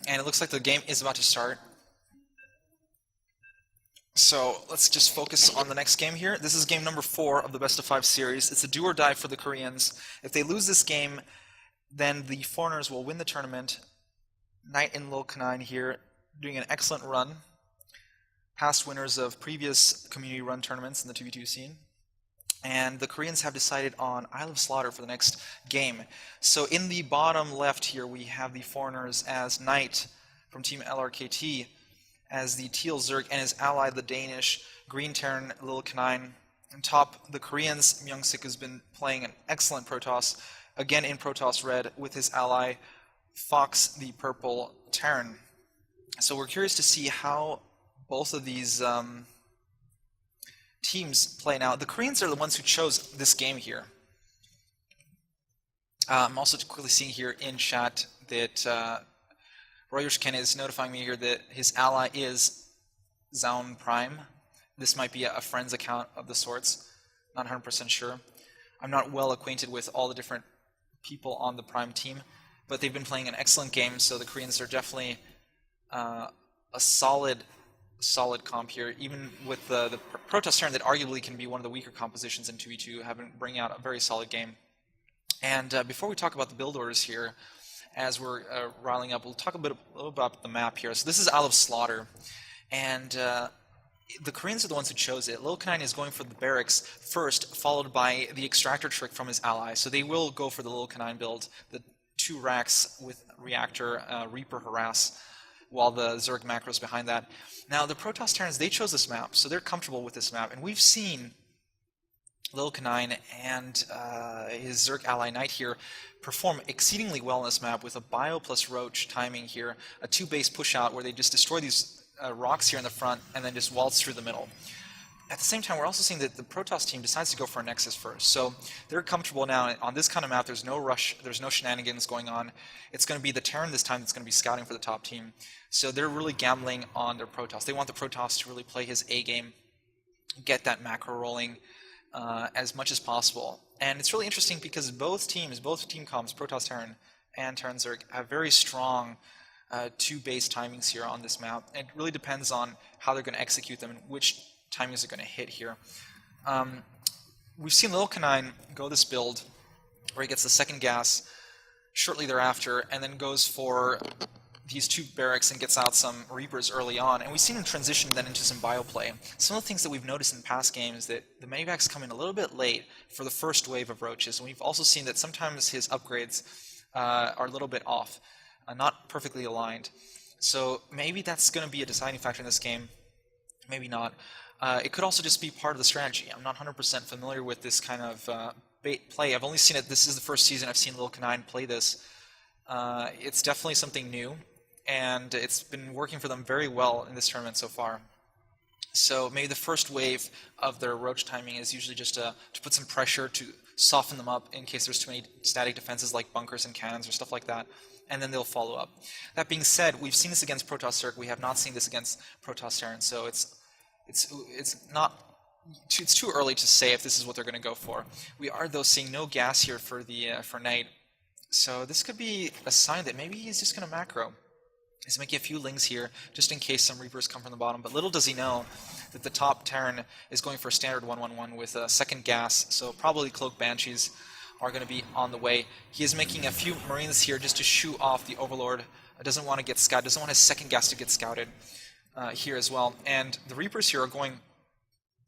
And it looks like the game is about to start. So let's just focus on the next game here. This is game number 4 of the best of 5 series. It's a do or die for the Koreans. If they lose this game, then the foreigners will win the tournament. Knight and Lillekanin here doing an excellent run. Past winners of previous community run tournaments in the 2v2 scene. And the Koreans have decided on Isle of Slaughter for the next game. So in the bottom left here, we have the foreigners as Knight from Team LRKT, as the teal Zerg, and his ally, the Danish green Terran Lillekanin. On top, the Koreans, MyuNgSiK has been playing an excellent Protoss, again in Protoss red, with his ally, Fox, the purple Terran. So we're curious to see how both of these teams play now. The Koreans are the ones who chose this game here. I'm also quickly seeing here in chat that Ken is notifying me here that his ally is Zoun Prime. This might be a friend's account of the sorts. Not 100% sure. I'm not well acquainted with all the different people on the Prime team, but they've been playing an excellent game, so the Koreans are definitely a solid comp here, even with the Protoss Terran that arguably can be one of the weaker compositions in 2v2, have been bringing out a very solid game. And before we talk about the build orders here, as we're riling up, we'll talk a little about the map here. So this is Isle of Slaughter, and the Koreans are the ones who chose it. Lillekanin is going for the barracks first, followed by the extractor trick from his ally. So they will go for the Lillekanin build, the 2 racks with reactor, Reaper harass, while the Zerg macros behind that. Now the Protoss Terrans, they chose this map, so they're comfortable with this map, and we've seen Lillekanin and his Zerg ally Knight here perform exceedingly well on this map with a Bio plus Roach timing here, a 2-base push out where they just destroy these rocks here in the front and then just waltz through the middle. At the same time, we're also seeing that the Protoss team decides to go for a Nexus first. So they're comfortable now. On this kind of map, there's no rush, there's no shenanigans going on. It's going to be the Terran this time that's going to be scouting for the top team. So they're really gambling on their Protoss. They want the Protoss to really play his A game, get that macro rolling as much as possible. And it's really interesting because both team comps, Protoss Terran and Terran Zerg, have very strong 2-base timings here on this map. It really depends on how they're going to execute them and which timings are going to hit here. We've seen Lillekanin go this build where he gets the second gas shortly thereafter and then goes for these 2 barracks and gets out some Reapers early on, and we've seen him transition then into some bio play. Some of the things that we've noticed in past games that the Medivacs come in a little bit late for the first wave of Roaches, and we've also seen that sometimes his upgrades are a little bit off, not perfectly aligned. So maybe that's going to be a deciding factor in this game, maybe not. It could also just be part of the strategy. I'm not 100% familiar with this kind of bait play. I've only seen it, this is the first season I've seen Lillekanin play this. It's definitely something new, and it's been working for them very well in this tournament so far. So maybe the first wave of their Roach timing is usually just to put some pressure to soften them up in case there's too many static defenses like bunkers and cannons or stuff like that, and then they'll follow up. That being said, we've seen this against Protoss Zerg. We have not seen this against Protoss Terran, so it's too early to say if this is what they're going to go for. We are though seeing no gas here for Knight, so this could be a sign that maybe he's just going to macro. He's making a few lings here just in case some Reapers come from the bottom, but little does he know that the top Terran is going for a standard 1-1-1 with a second gas, so probably Cloak Banshees are going to be on the way. He is making a few Marines here just to shoo off the Overlord. Doesn't want to get scouted, doesn't want his second gas to get scouted here as well. And the Reapers here are going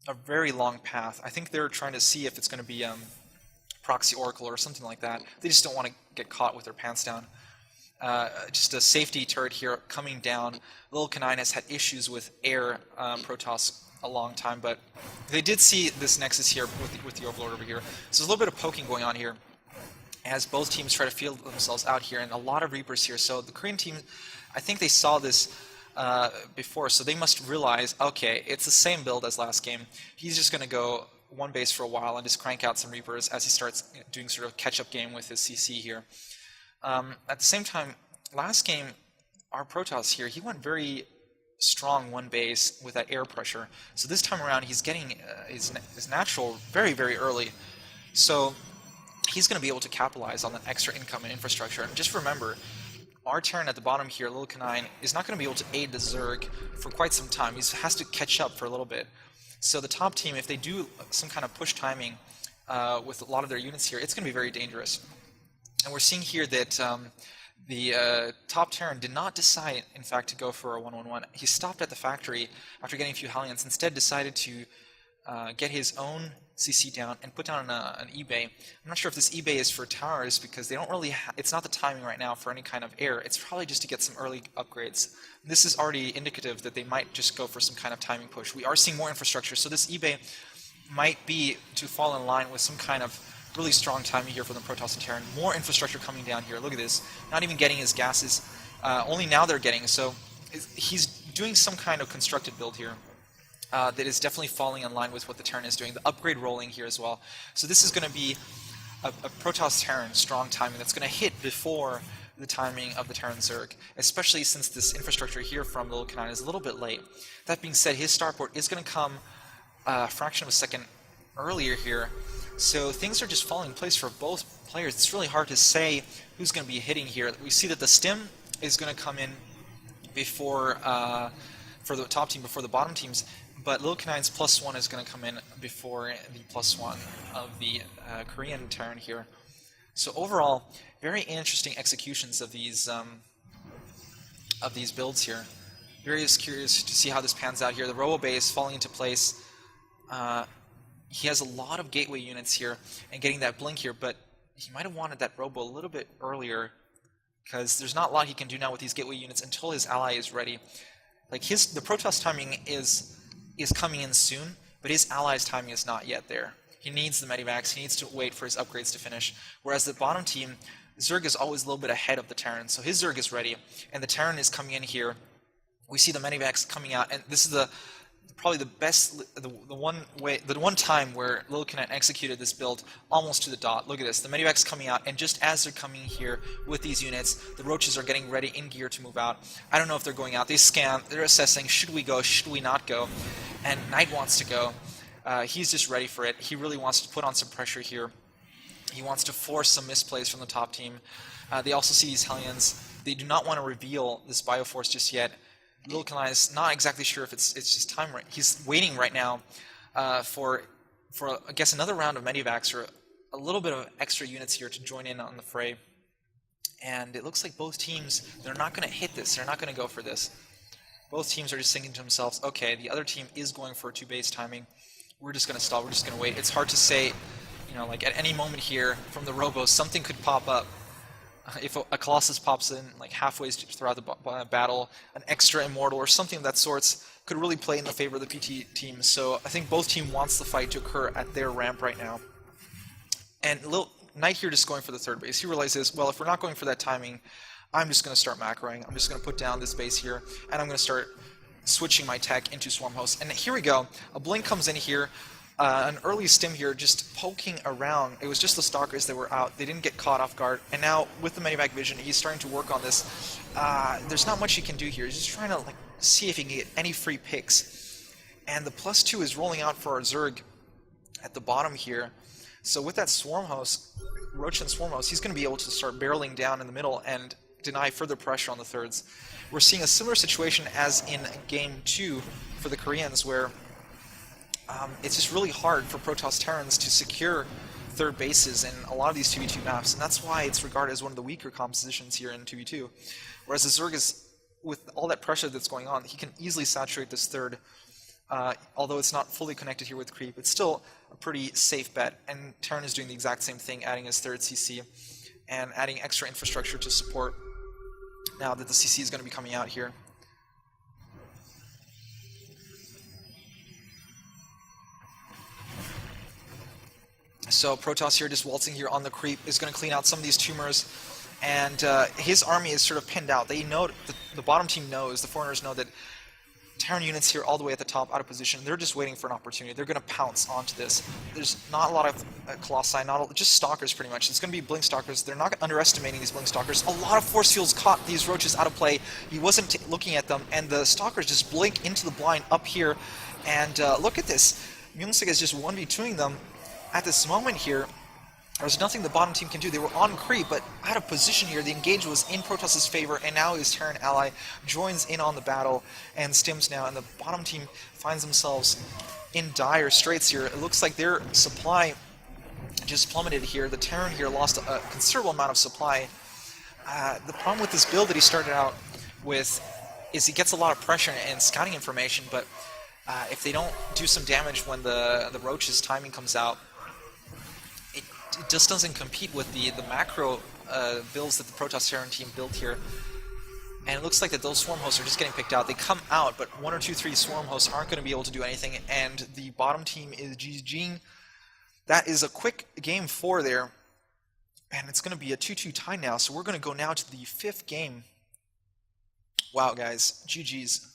a very long path. I think they're trying to see if it's going to be Proxy Oracle or something like that. They just don't want to get caught with their pants down. Just a safety turret here coming down. Lillekanin has had issues with air Protoss a long time, but they did see this Nexus here with the Overlord over here. So there's a little bit of poking going on here as both teams try to feel themselves out here, and a lot of Reapers here. So the Korean team, I think they saw this before, so they must realize, okay, it's the same build as last game. He's just going to go one base for a while and just crank out some Reapers as he starts doing sort of catch-up game with his CC here. At the same time, last game, our Protoss here, he went very strong one base with that air pressure. So this time around, he's getting his natural very, very early. So he's going to be able to capitalize on that extra income and infrastructure. And just remember, our Terran at the bottom here, Lillekanin, is not going to be able to aid the Zerg for quite some time. He has to catch up for a little bit. So the top team, if they do some kind of push timing with a lot of their units here, it's going to be very dangerous. And we're seeing here that the top Terran did not decide, in fact, to go for a 1-1-1. He stopped at the factory after getting a few Hellions, instead decided to get his own CC down and put down an eBay. I'm not sure if this eBay is for towers because they don't really it's not the timing right now for any kind of air. It's probably just to get some early upgrades. This is already indicative that they might just go for some kind of timing push. We are seeing more infrastructure, so this eBay might be to fall in line with some kind of really strong timing here for the Protoss and Terran. More infrastructure coming down here. Look at this. Not even getting his gases. Only now they're getting. So he's doing some kind of constructed build here. That is definitely falling in line with what the Terran is doing. The upgrade rolling here as well. So this is going to be a Protoss Terran strong timing that's going to hit before the timing of the Terran Zerg, especially since this infrastructure here from Lillekanin is a little bit late. That being said, his starport is going to come a fraction of a second earlier here. So things are just falling in place for both players. It's really hard to say who's going to be hitting here. We see that the stim is going to come in before for the top team before the bottom teams. But Lillekanin's +1 is going to come in before the +1 of the Korean Terran here. So overall, very interesting executions of these builds here. Very curious to see how this pans out here. The Robo base falling into place. He has a lot of gateway units here and getting that blink here, but he might have wanted that Robo a little bit earlier because there's not a lot he can do now with these gateway units until his ally is ready. Like the Protoss timing is coming in soon, but his ally's timing is not yet there. He needs the medivacs, he needs to wait for his upgrades to finish. Whereas the bottom team, Zerg is always a little bit ahead of the Terran, so his Zerg is ready, and the Terran is coming in here. We see the medivacs coming out, and this is probably the best, the one time where Lillekanin executed this build almost to the dot. Look at this, the medivacs coming out, and just as they're coming here with these units, the roaches are getting ready in gear to move out. I don't know if they're going out. They scan, they're assessing, should we go, should we not go? And Knight wants to go. He's just ready for it. He really wants to put on some pressure here. He wants to force some misplays from the top team. They also see these Hellions. They do not want to reveal this Bioforce just yet. Lillekanin is not exactly sure if it's just time right. He's waiting right now for I guess another round of medivacs or a little bit of extra units here to join in on the fray. And it looks like both teams, they're not going to hit this. They're not going to go for this. Both teams are just thinking to themselves, okay, the other team is going for 2 base timing. We're just going to stall. We're just going to wait. It's hard to say, you know, like at any moment here from the Robos, something could pop up. If a Colossus pops in like halfway throughout the battle, an extra Immortal or something of that sorts could really play in the favor of the PT team. So I think both team wants the fight to occur at their ramp right now. And Knight here just going for the 3rd base. He realizes, well, if we're not going for that timing, I'm just going to start macroing. I'm just going to put down this base here, and I'm going to start switching my tech into Swarm Host. And here we go. A blink comes in here. An early stim here just poking around. It was just the Stalkers that were out. They didn't get caught off guard. And now with the Medivac Vision, he's starting to work on this. There's not much he can do here. He's just trying to like see if he can get any free picks. And the +2 is rolling out for our Zerg at the bottom here. So with that Swarm Host, Roach and Swarm Host, he's going to be able to start barreling down in the middle and deny further pressure on the thirds. We're seeing a similar situation as in Game 2 for the Koreans, where it's just really hard for Protoss Terrans to secure 3rd bases in a lot of these 2v2 maps, and that's why it's regarded as one of the weaker compositions here in 2v2. Whereas the Zerg is, with all that pressure that's going on, he can easily saturate this 3rd, although it's not fully connected here with creep. It's still a pretty safe bet, and Terran is doing the exact same thing, adding his 3rd CC and adding extra infrastructure to support now that the CC is going to be coming out here. So Protoss here just waltzing here on the creep is going to clean out some of these tumors, and his army is sort of pinned out. They know, the bottom team knows, the foreigners know that Terran units here all the way at the top out of position. They're just waiting for an opportunity. They're going to pounce onto this. There's not a lot of Colossi, just Stalkers pretty much. It's going to be Blink Stalkers. They're not underestimating these Blink Stalkers. A lot of Force Fields caught these Roaches out of play. He wasn't looking at them, and the Stalkers just blink into the blind up here. And look at this. MyuNgSiK is just 1v2ing them at this moment here. There's nothing the bottom team can do. They were on creep, but out of position here. The engage was in Protost's favor, and now his Terran ally joins in on the battle and stims now, and the bottom team finds themselves in dire straits here. It looks like their supply just plummeted here. The Terran here lost a considerable amount of supply. The problem with this build that he started out with is he gets a lot of pressure and scouting information, but if they don't do some damage when the Roach's timing comes out, it just doesn't compete with the macro builds that the Protoss Terran team built here. And it looks like that those Swarm Hosts are just getting picked out. They come out, but 1 or 2, 3 Swarm Hosts aren't going to be able to do anything, and the bottom team is GGing. That is a quick game 4 there, and it's going to be a 2-2 tie now, so we're going to go now to the 5th game. Wow, guys, GG's.